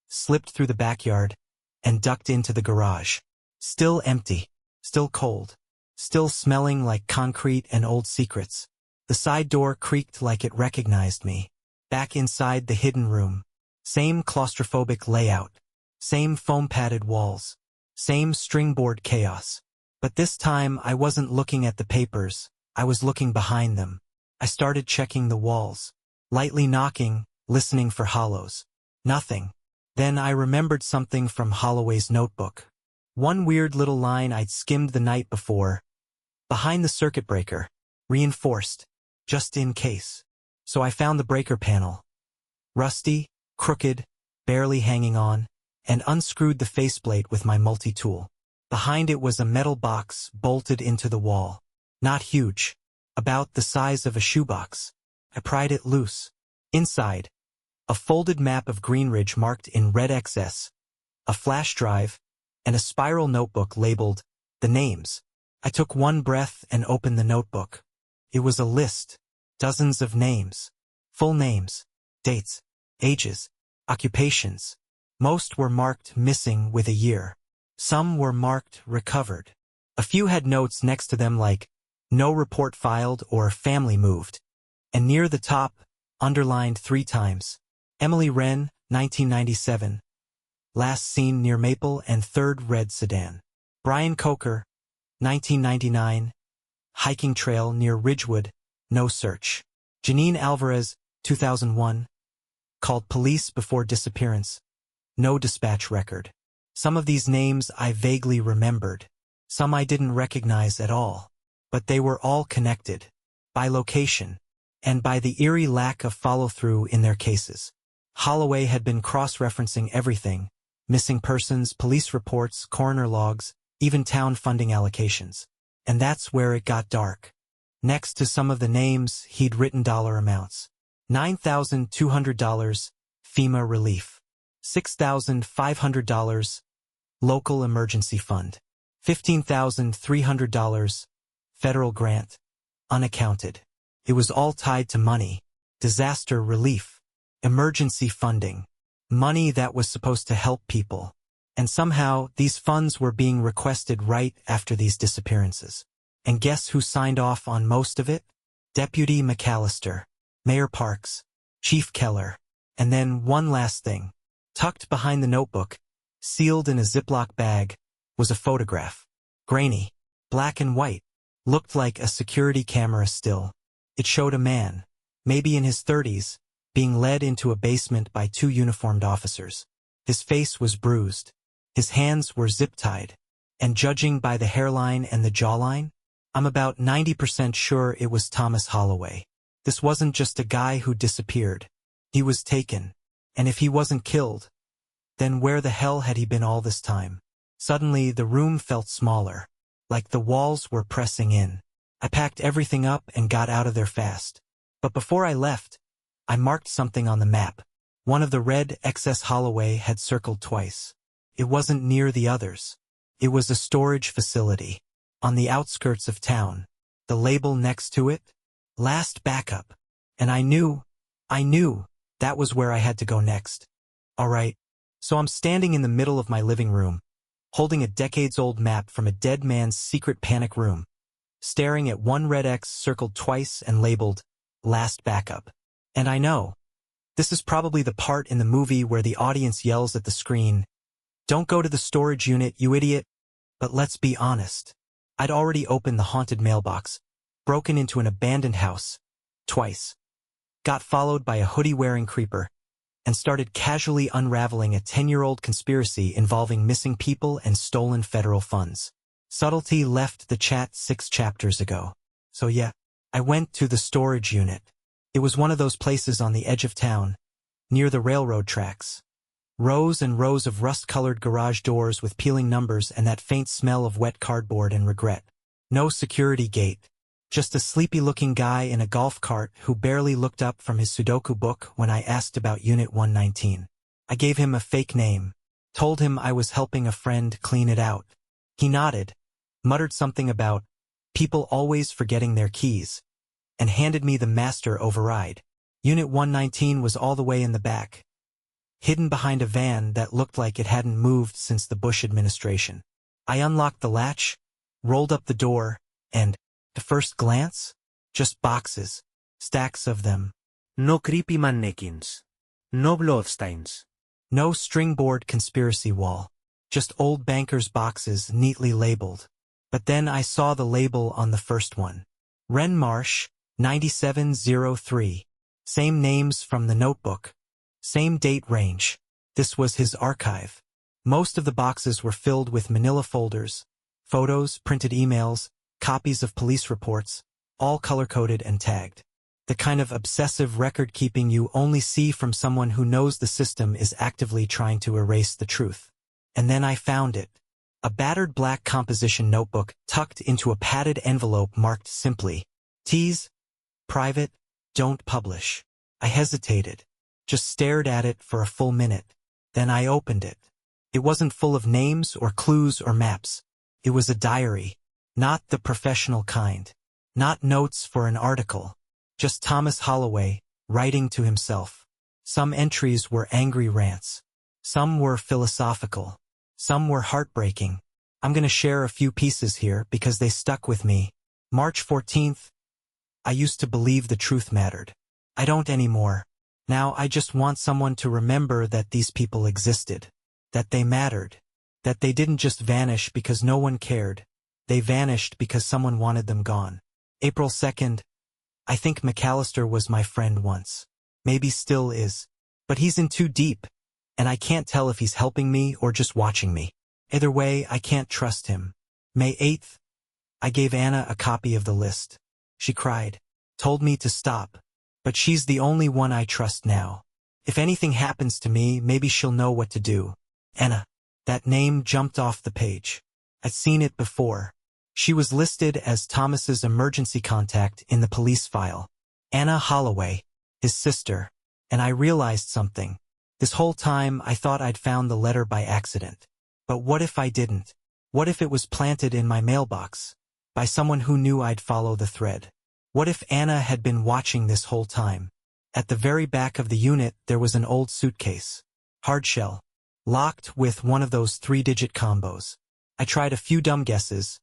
slipped through the backyard, and ducked into the garage. Still empty. Still cold. Still smelling like concrete and old secrets. The side door creaked like it recognized me. Back inside the hidden room. Same claustrophobic layout. Same foam-padded walls. Same stringboard chaos. But this time I wasn't looking at the papers, I was looking behind them. I started checking the walls. Lightly knocking, listening for hollows. Nothing. Then I remembered something from Holloway's notebook. One weird little line I'd skimmed the night before. Behind the circuit breaker. Reinforced. Just in case. So I found the breaker panel. Rusty, crooked, barely hanging on, and unscrewed the faceplate with my multi-tool. Behind it was a metal box bolted into the wall. Not huge. About the size of a shoebox. I pried it loose. Inside, a folded map of Greenridge marked in red XS, a flash drive, and a spiral notebook labeled the names. I took one breath and opened the notebook. It was a list. Dozens of names. Full names. Dates. Ages. Occupations. Most were marked missing with a year. Some were marked recovered. A few had notes next to them like, no report filed or family moved. And near the top, underlined 3 times, Emily Wren, 1997. Last seen near Maple and 3rd red sedan. Brian Coker, 1999. Hiking trail near Ridgewood, no search. Janine Alvarez, 2001. Called police before disappearance. No dispatch record. Some of these names I vaguely remembered. Some I didn't recognize at all. But they were all connected. By location. And by the eerie lack of follow-through in their cases. Holloway had been cross-referencing everything. Missing persons, police reports, coroner logs, even town funding allocations. And that's where it got dark. Next to some of the names, he'd written dollar amounts. $9,200, FEMA relief. $6,500, local emergency fund. $15,300, federal grant, unaccounted. It was all tied to money, disaster relief, emergency funding, money that was supposed to help people. And somehow, these funds were being requested right after these disappearances. And guess who signed off on most of it? Deputy McAllister, Mayor Parks, Chief Keller. And then one last thing. Tucked behind the notebook, sealed in a Ziploc bag, was a photograph. Grainy, black and white, looked like a security camera still. It showed a man, maybe in his 30s, being led into a basement by 2 uniformed officers. His face was bruised. His hands were zip-tied. And judging by the hairline and the jawline, I'm about 90% sure it was Thomas Holloway. This wasn't just a guy who disappeared. He was taken. And if he wasn't killed, then where the hell had he been all this time? Suddenly, the room felt smaller, like the walls were pressing in. I packed everything up and got out of there fast. But before I left, I marked something on the map. One of the red XS Holloway had circled twice. It wasn't near the others. It was a storage facility, on the outskirts of town. The label next to it? Last backup. And I knew that was where I had to go next. Alright, so I'm standing in the middle of my living room, holding a decades-old map from a dead man's secret panic room, staring at one red X circled twice and labeled, Last Backup. And I know, this is probably the part in the movie where the audience yells at the screen, "Don't go to the storage unit, you idiot." But let's be honest. I'd already opened the haunted mailbox, broken into an abandoned house, twice, got followed by a hoodie-wearing creeper, and started casually unraveling a 10-year-old conspiracy involving missing people and stolen federal funds. Subtlety left the chat 6 chapters ago. So yeah, I went to the storage unit. It was one of those places on the edge of town, near the railroad tracks. Rows and rows of rust-colored garage doors with peeling numbers and that faint smell of wet cardboard and regret. No security gate. Just a sleepy-looking guy in a golf cart who barely looked up from his Sudoku book when I asked about Unit 119. I gave him a fake name, told him I was helping a friend clean it out. He nodded, muttered something about people always forgetting their keys, and handed me the master override. Unit 119 was all the way in the back, hidden behind a van that looked like it hadn't moved since the Bush administration. I unlocked the latch, rolled up the door, and, at first glance, just boxes, stacks of them. No creepy mannequins. No bloodstains. No stringboard conspiracy wall, just old bankers' boxes neatly labeled. But then I saw the label on the first one. Ren Marsh, 9703. Same names from the notebook. Same date range. This was his archive. Most of the boxes were filled with manila folders, photos, printed emails, copies of police reports, all color-coded and tagged. The kind of obsessive record-keeping you only see from someone who knows the system is actively trying to erase the truth. And then I found it. A battered black composition notebook tucked into a padded envelope marked simply, Tease, private, don't publish. I hesitated, just stared at it for a full minute. Then I opened it. It wasn't full of names or clues or maps. It was a diary. Not the professional kind. Not notes for an article. Just Thomas Holloway, writing to himself. Some entries were angry rants. Some were philosophical. Some were heartbreaking. I'm gonna share a few pieces here because they stuck with me. March 14th. I used to believe the truth mattered. I don't anymore. Now I just want someone to remember that these people existed. That they mattered. That they didn't just vanish because no one cared. They vanished because someone wanted them gone. April 2nd. I think McAllister was my friend once. Maybe still is. But he's in too deep, and I can't tell if he's helping me or just watching me. Either way, I can't trust him. May 8th. I gave Anna a copy of the list. She cried. Told me to stop. But she's the only one I trust now. If anything happens to me, maybe she'll know what to do. Anna. That name jumped off the page. I'd seen it before. She was listed as Thomas's emergency contact in the police file. Anna Holloway, his sister. And I realized something. This whole time I thought I'd found the letter by accident. But what if I didn't? What if it was planted in my mailbox? By someone who knew I'd follow the thread? What if Anna had been watching this whole time? At the very back of the unit there was an old suitcase. Hardshell. Locked with one of those 3-digit combos. I tried a few dumb guesses.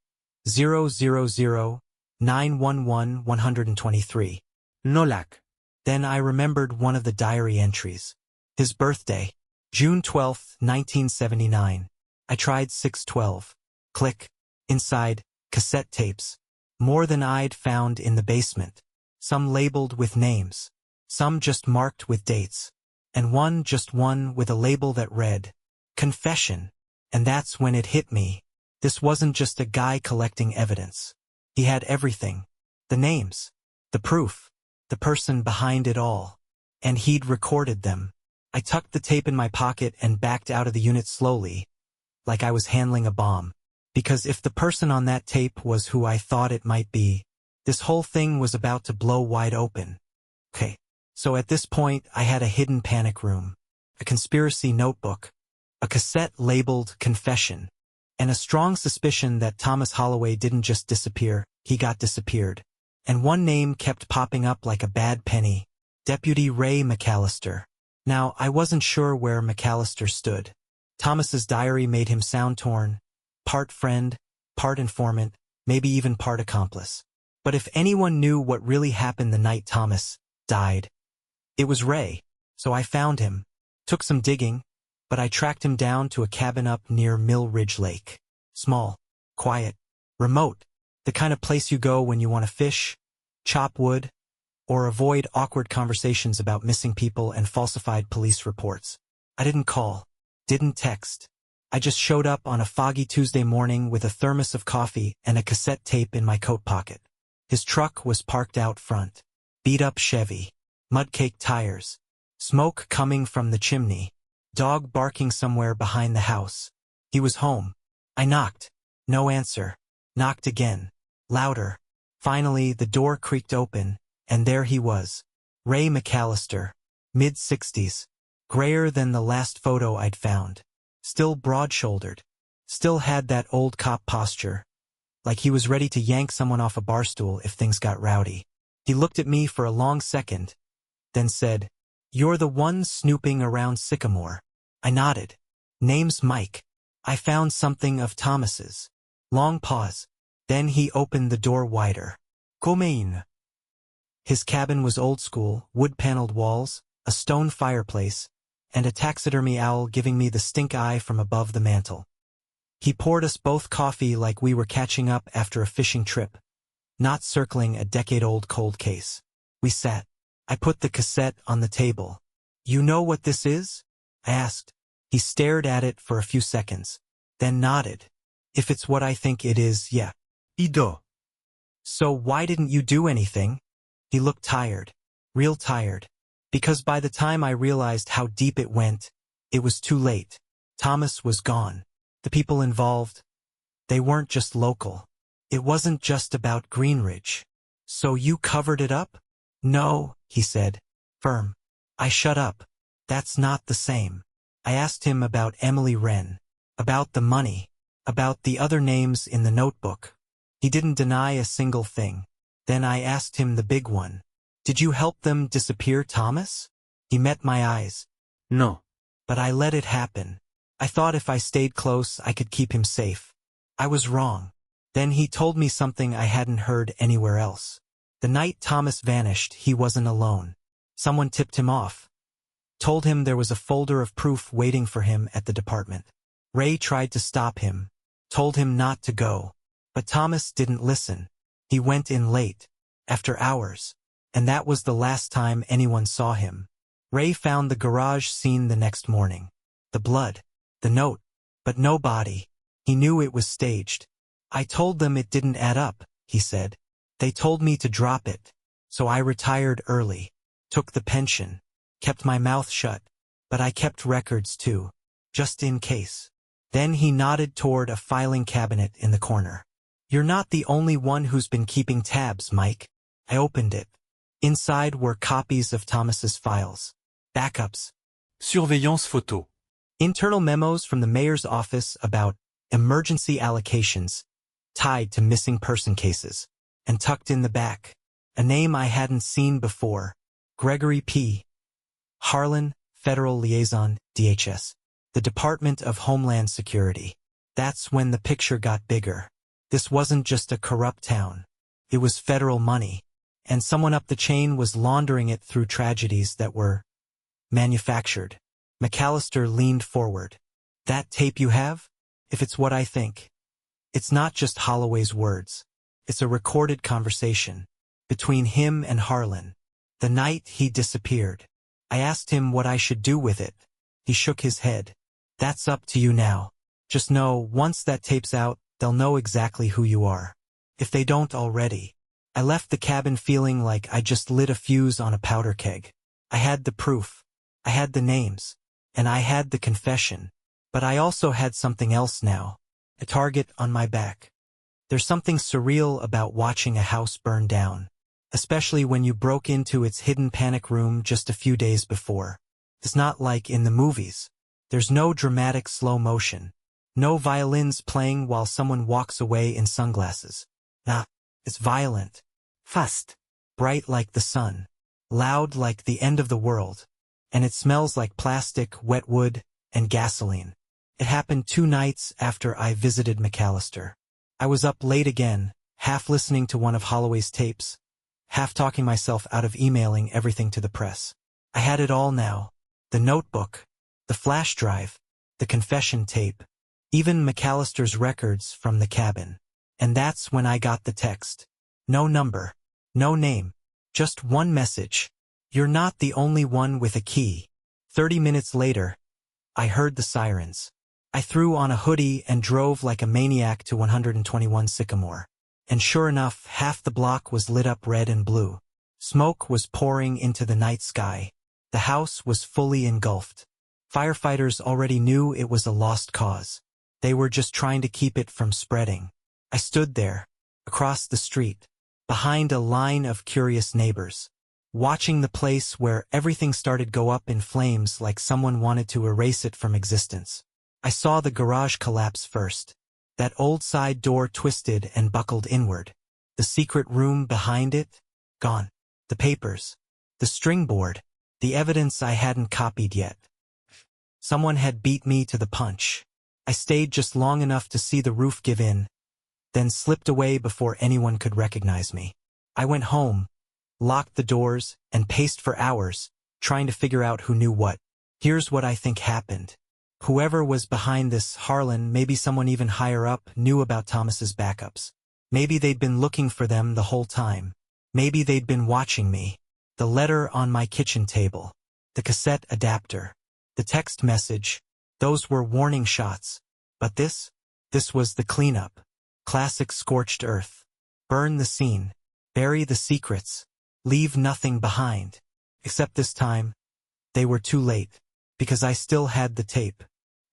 000 911 123. No luck. Then I remembered one of the diary entries. His birthday, June 12, 1979. I tried 612. Click. Inside, cassette tapes. More than I'd found in the basement. Some labeled with names. Some just marked with dates. And just one with a label that read, Confession. And that's when it hit me. This wasn't just a guy collecting evidence. He had everything. The names. The proof. The person behind it all. And he'd recorded them. I tucked the tape in my pocket and backed out of the unit slowly, like I was handling a bomb. Because if the person on that tape was who I thought it might be, this whole thing was about to blow wide open. Okay, so at this point I had a hidden panic room, a conspiracy notebook, a cassette labeled Confession, and a strong suspicion that Thomas Holloway didn't just disappear, he got disappeared. And one name kept popping up like a bad penny, Deputy Ray McAllister. Now, I wasn't sure where McAllister stood. Thomas's diary made him sound torn, part friend, part informant, maybe even part accomplice. But if anyone knew what really happened the night Thomas died, it was Ray. So I found him, took some digging, but I tracked him down to a cabin up near Mill Ridge Lake. Small, quiet, Remote. The kind of place you go when you want to fish, chop wood, or avoid awkward conversations about missing people and falsified police reports. I didn't call. Didn't text. I just showed up on a foggy Tuesday morning with a thermos of coffee and a cassette tape in my coat pocket. His truck was parked out front. Beat-up Chevy. Mud-caked tires. Smoke coming from the chimney. Dog barking somewhere behind the house. He was home. I knocked. No answer. Knocked again. Louder. Finally, the door creaked open, and there he was. Ray McAllister. Mid-60s. Grayer than the last photo I'd found. Still broad-shouldered. Still had that old cop posture. Like he was ready to yank someone off a bar stool if things got rowdy. He looked at me for a long second, then said, "You're the one snooping around Sycamore." I nodded. "Name's Mike. I found something of Thomas's." Long pause. Then he opened the door wider. "Come in." His cabin was old school, wood-paneled walls, a stone fireplace, and a taxidermy owl giving me the stink eye from above the mantel. He poured us both coffee like we were catching up after a fishing trip, not circling a decade-old cold case. We sat. I put the cassette on the table. "You know what this is?" I asked. He stared at it for a few seconds, then nodded. "If it's what I think it is, yeah." Ido. "So why didn't you do anything?" He looked tired. Real tired. Because by the time I realized how deep it went, it was too late. Thomas was gone. The people involved, they weren't just local. It wasn't just about Greenridge. "So you covered it up?" "No," he said, firm. I shut up. "That's not the same." I asked him about Emily Wren, about the money, about the other names in the notebook. He didn't deny a single thing. Then I asked him the big one. "Did you help them disappear Thomas?" He met my eyes. No. "But I let it happen. I thought if I stayed close I could keep him safe. I was wrong." Then he told me something I hadn't heard anywhere else. The night Thomas vanished, he wasn't alone. Someone tipped him off. Told him there was a folder of proof waiting for him at the department. Ray tried to stop him. Told him not to go. But Thomas didn't listen. He went in late. After hours. And that was the last time anyone saw him. Ray found the garage scene the next morning. The blood. The note. But no body. He knew it was staged. "I told them it didn't add up," he said. "They told me to drop it. So I retired early. Took the pension. Kept my mouth shut. But I kept records too. Just in case." Then he nodded toward a filing cabinet in the corner. "You're not the only one who's been keeping tabs, Mike." I opened it. Inside were copies of Thomas's files. Backups. Surveillance photo. Internal memos from the mayor's office about emergency allocations tied to missing person cases. And tucked in the back, a name I hadn't seen before. Gregory P. Harlan, Federal Liaison, DHS. The Department of Homeland Security. That's when the picture got bigger. This wasn't just a corrupt town. It was federal money. And someone up the chain was laundering it through tragedies that were manufactured. McAllister leaned forward. "That tape you have? If it's what I think. It's not just Holloway's words. It's a recorded conversation. Between him and Harlan. The night he disappeared. I asked him what I should do with it. He shook his head. "That's up to you now. Just know, once that tape's out, they'll know exactly who you are. If they don't already." I left the cabin feeling like I just lit a fuse on a powder keg. I had the proof. I had the names. And I had the confession. But I also had something else now. A target on my back. There's something surreal about watching a house burn down. Especially when you broke into its hidden panic room just a few days before. It's not like in the movies. There's no dramatic slow motion. No violins playing while someone walks away in sunglasses. Nah, it's violent. Fast. Bright like the sun. Loud like the end of the world. And it smells like plastic, wet wood, and gasoline. It happened 2 nights after I visited McAllister. I was up late again, half listening to one of Holloway's tapes, half talking myself out of emailing everything to the press. I had it all now. The notebook. The flash drive. The confession tape. Even McAllister's records from the cabin. And that's when I got the text. No number. No name. Just one message. You're not the only one with a key. 30 minutes later, I heard the sirens. I threw on a hoodie and drove like a maniac to 121 Sycamore. And sure enough, half the block was lit up red and blue. Smoke was pouring into the night sky. The house was fully engulfed. Firefighters already knew it was a lost cause. They were just trying to keep it from spreading. I stood there, across the street, behind a line of curious neighbors, watching the place where everything started go up in flames like someone wanted to erase it from existence. I saw the garage collapse first. That old side door twisted and buckled inward. The secret room behind it? Gone. The papers. The string board. The evidence I hadn't copied yet. Someone had beat me to the punch. I stayed just long enough to see the roof give in, then slipped away before anyone could recognize me. I went home, locked the doors, and paced for hours, trying to figure out who knew what. Here's what I think happened. Whoever was behind this, Harlan, maybe someone even higher up, knew about Thomas's backups. Maybe they'd been looking for them the whole time. Maybe they'd been watching me. The letter on my kitchen table. The cassette adapter. The text message. Those were warning shots. But this was the cleanup. Classic scorched earth. Burn the scene. Bury the secrets. Leave nothing behind. Except this time, they were too late. Because I still had the tape.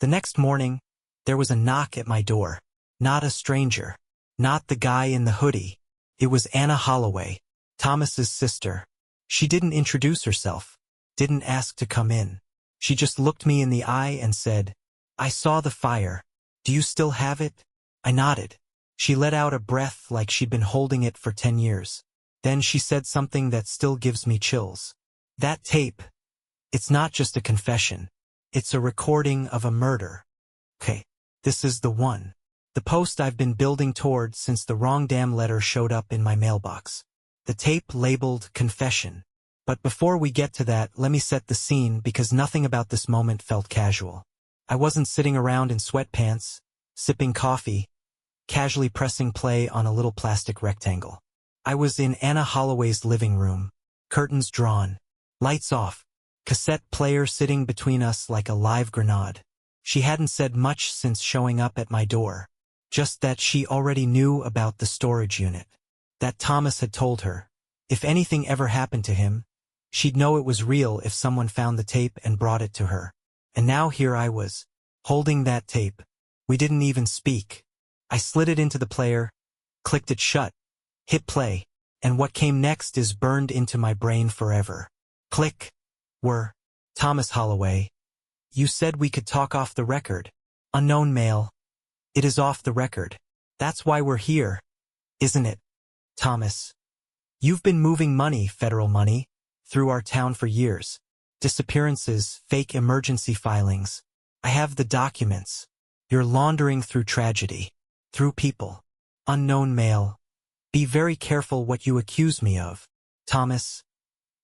The next morning, there was a knock at my door. Not a stranger. Not the guy in the hoodie. It was Anna Holloway, Thomas's sister. She didn't introduce herself. Didn't ask to come in. She just looked me in the eye and said, "I saw the fire. Do you still have it?" I nodded. She let out a breath like she'd been holding it for 10 years. Then she said something that still gives me chills. "That tape. It's not just a confession. It's a recording of a murder. Okay, this is the one. The post I've been building toward since the wrong damn letter showed up in my mailbox. The tape labeled confession. But before we get to that, let me set the scene because nothing about this moment felt casual. I wasn't sitting around in sweatpants, sipping coffee, casually pressing play on a little plastic rectangle. I was in Anna Holloway's living room, curtains drawn, lights off, cassette player sitting between us like a live grenade. She hadn't said much since showing up at my door, just that she already knew about the storage unit. That Thomas had told her, if anything ever happened to him, she'd know it was real if someone found the tape and brought it to her. And now here I was, holding that tape. We didn't even speak. I slid it into the player, clicked it shut, hit play, and what came next is burned into my brain forever. Click. We're Thomas Holloway. You said we could talk off the record. Unknown mail. It is off the record. That's why we're here, isn't it, Thomas? You've been moving money, federal money, through our town for years. Disappearances, fake emergency filings. I have the documents. You're laundering through tragedy, through people. Unknown mail. Be very careful what you accuse me of, Thomas.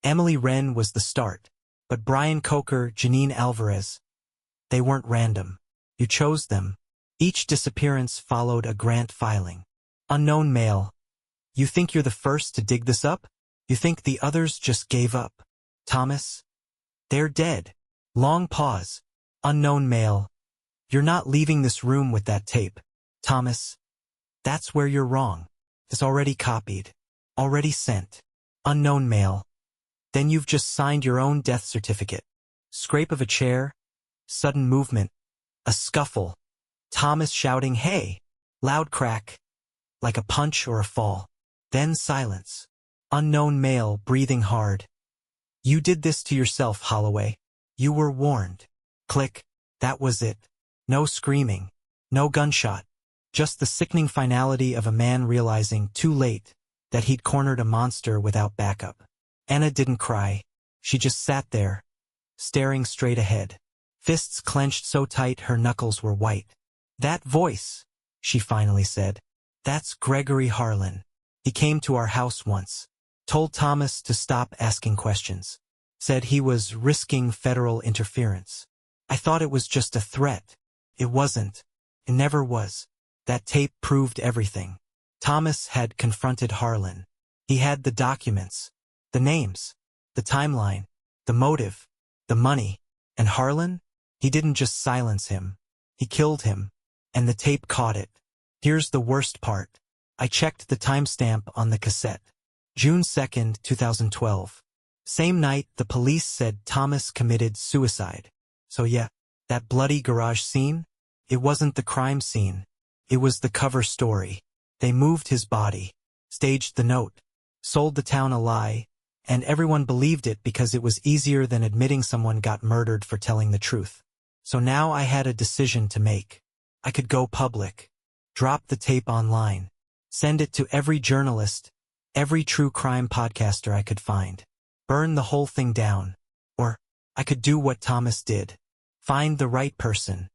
Emily Wren was the start. But Brian Coker, Janine Alvarez, they weren't random. You chose them. Each disappearance followed a grant filing. Unknown mail. You think you're the first to dig this up? You think the others just gave up? Thomas? They're dead. Long pause. Unknown mail. You're not leaving this room with that tape, Thomas. That's where you're wrong. It's already copied. Already sent. Unknown mail. Then you've just signed your own death certificate. Scrape of a chair. Sudden movement. A scuffle. Thomas shouting, "Hey!" Loud crack. Like a punch or a fall. Then silence. Unknown male breathing hard. You did this to yourself, Holloway. You were warned. Click. That was it. No screaming. No gunshot. Just the sickening finality of a man realizing too late that he'd cornered a monster without backup. Anna didn't cry. She just sat there, staring straight ahead. Fists clenched so tight her knuckles were white. That voice, she finally said. That's Gregory Harlan. He came to our house once. Told Thomas to stop asking questions. Said he was risking federal interference. I thought it was just a threat. It wasn't. It never was. That tape proved everything. Thomas had confronted Harlan. He had the documents, the names, the timeline, the motive, the money. And Harlan? He didn't just silence him. He killed him. And the tape caught it. Here's the worst part. I checked the timestamp on the cassette. June 2nd, 2012. Same night, the police said Thomas committed suicide. So yeah, that bloody garage scene? It wasn't the crime scene. It was the cover story. They moved his body, staged the note, sold the town a lie, and everyone believed it because it was easier than admitting someone got murdered for telling the truth. So now I had a decision to make. I could go public, drop the tape online, send it to every journalist, every true crime podcaster I could find, burn the whole thing down. Or I could do what Thomas did. Find the right person.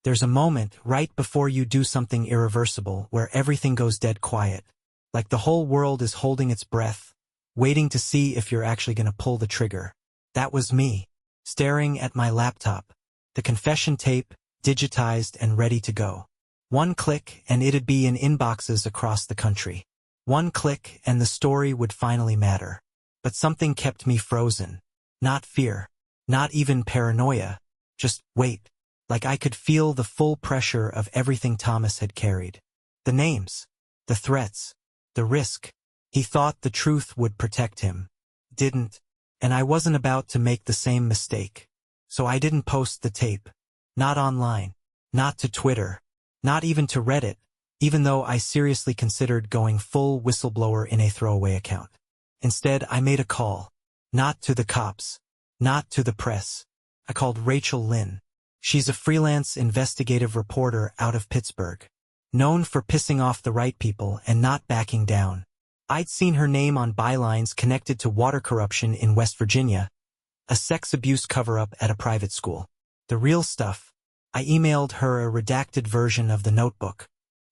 There's a moment right before you do something irreversible where everything goes dead quiet. Like the whole world is holding its breath, waiting to see if you're actually going to pull the trigger. That was me, staring at my laptop, the confession tape, digitized and ready to go. One click and it'd be in inboxes across the country. One click and the story would finally matter. But something kept me frozen. Not fear, not even paranoia, just wait. Like I could feel the full pressure of everything Thomas had carried. The names, the threats, the risk. He thought the truth would protect him. Didn't. And I wasn't about to make the same mistake. So I didn't post the tape. Not online. Not to Twitter. Not even to Reddit, even though I seriously considered going full whistleblower in a throwaway account. Instead, I made a call. Not to the cops. Not to the press. I called Rachel Lynn. She's a freelance investigative reporter out of Pittsburgh, known for pissing off the right people and not backing down. I'd seen her name on bylines connected to water corruption in West Virginia, a sex abuse cover-up at a private school. The real stuff. I emailed her a redacted version of the notebook,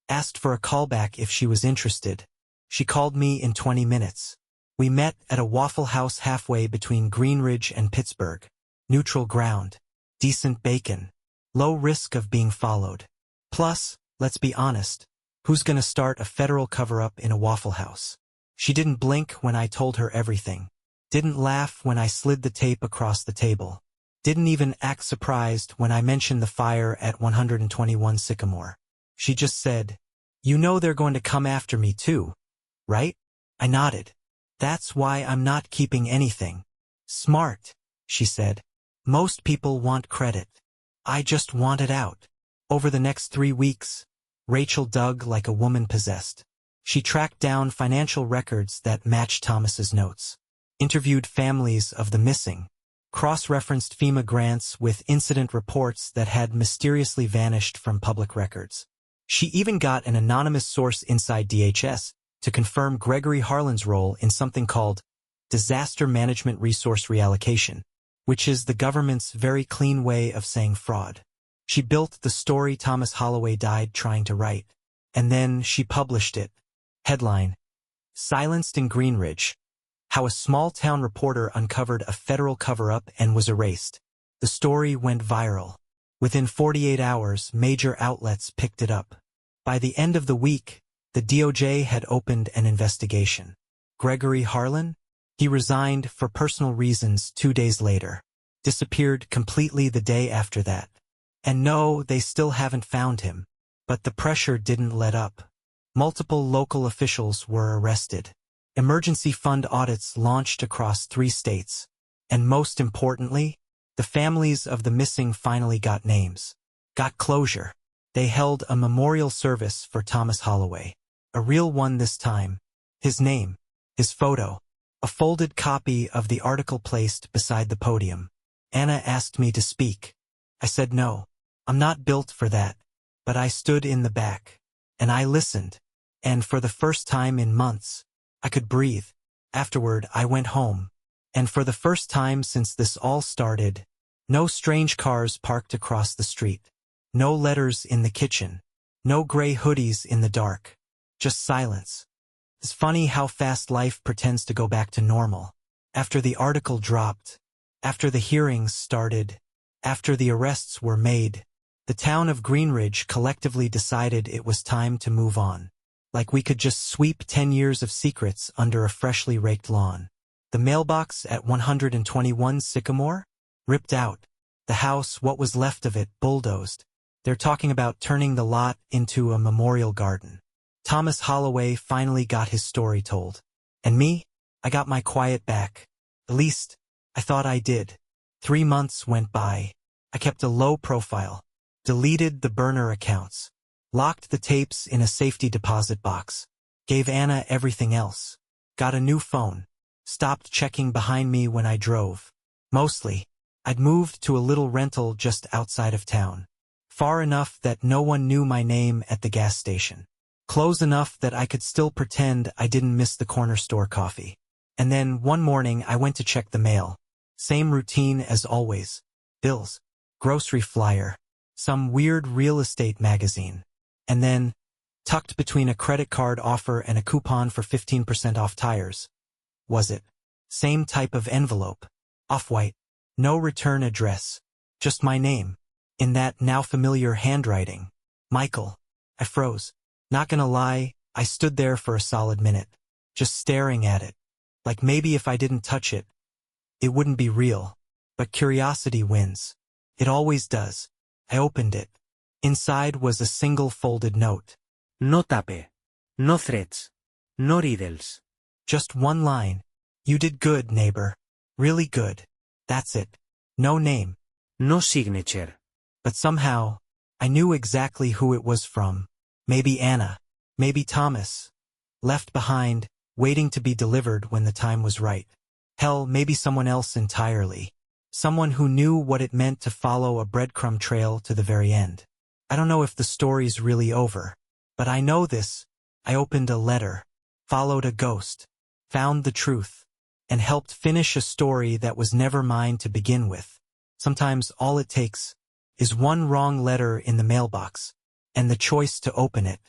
asked for a callback if she was interested. She called me in 20 minutes. We met at a Waffle House halfway between Greenridge and Pittsburgh. Neutral ground. Decent bacon. Low risk of being followed. Plus, let's be honest, who's gonna start a federal cover-up in a Waffle House? She didn't blink when I told her everything. Didn't laugh when I slid the tape across the table. Didn't even act surprised when I mentioned the fire at 121 Sycamore. She just said, "You know they're going to come after me too, right?" I nodded. "That's why I'm not keeping anything." "Smart," she said. "Most people want credit. I just want it out." Over the next 3 weeks, Rachel dug like a woman possessed. She tracked down financial records that matched Thomas's notes, interviewed families of the missing, cross-referenced FEMA grants with incident reports that had mysteriously vanished from public records. She even got an anonymous source inside DHS to confirm Gregory Harlan's role in something called Disaster Management Resource Reallocation, which is the government's very clean way of saying fraud. She built the story Thomas Holloway died trying to write, and then she published it. Headline: Silenced in Greenridge. How a small-town reporter uncovered a federal cover-up and was erased. The story went viral. Within 48 hours, major outlets picked it up. By the end of the week, the DOJ had opened an investigation. Gregory Harlan? He resigned for personal reasons 2 days later. Disappeared completely the day after that. And no, they still haven't found him. But the pressure didn't let up. Multiple local officials were arrested. Emergency fund audits launched across 3 states. And most importantly, the families of the missing finally got names. Got closure. They held a memorial service for Thomas Holloway. A real one this time. His name. His photo. A folded copy of the article placed beside the podium. Anna asked me to speak. I said no. I'm not built for that. But I stood in the back. And I listened. And for the first time in months, I could breathe. Afterward, I went home. And for the first time since this all started, no strange cars parked across the street. No letters in the kitchen. No gray hoodies in the dark. Just silence. It's funny how fast life pretends to go back to normal. After the article dropped, after the hearings started, after the arrests were made, the town of Greenridge collectively decided it was time to move on. like we could just sweep 10 years of secrets under a freshly raked lawn. The mailbox at 121 Sycamore? Ripped out. The house, what was left of it, bulldozed. They're talking about turning the lot into a memorial garden. Thomas Holloway finally got his story told. And me? I got my quiet back. At least, I thought I did. 3 months went by. I kept a low profile. Deleted the burner accounts. Locked the tapes in a safety deposit box. Gave Anna everything else. Got a new phone. Stopped checking behind me when I drove. Mostly, I'd moved to a little rental just outside of town. Far enough that no one knew my name at the gas station. Close enough that I could still pretend I didn't miss the corner store coffee. And then one morning I went to check the mail. Same routine as always. Bills. Grocery flyer. Some weird real estate magazine. And then, tucked between a credit card offer and a coupon for 15% off tires. Was it? Same type of envelope. Off-white. No return address. Just my name. In that now familiar handwriting. Michael. I froze. Not gonna lie, I stood there for a solid minute. Just staring at it. Like maybe if I didn't touch it, it wouldn't be real. But curiosity wins. It always does. I opened it. Inside was a single folded note. No tape. No threats. No riddles. Just one line. You did good, neighbor. Really good. That's it. No name. No signature. But somehow, I knew exactly who it was from. Maybe Anna. Maybe Thomas. Left behind, waiting to be delivered when the time was right. Hell, maybe someone else entirely. Someone who knew what it meant to follow a breadcrumb trail to the very end. I don't know if the story's really over. But I know this. I opened a letter. Followed a ghost. Found the truth. And helped finish a story that was never mine to begin with. Sometimes all it takes is one wrong letter in the mailbox, and the choice to open it.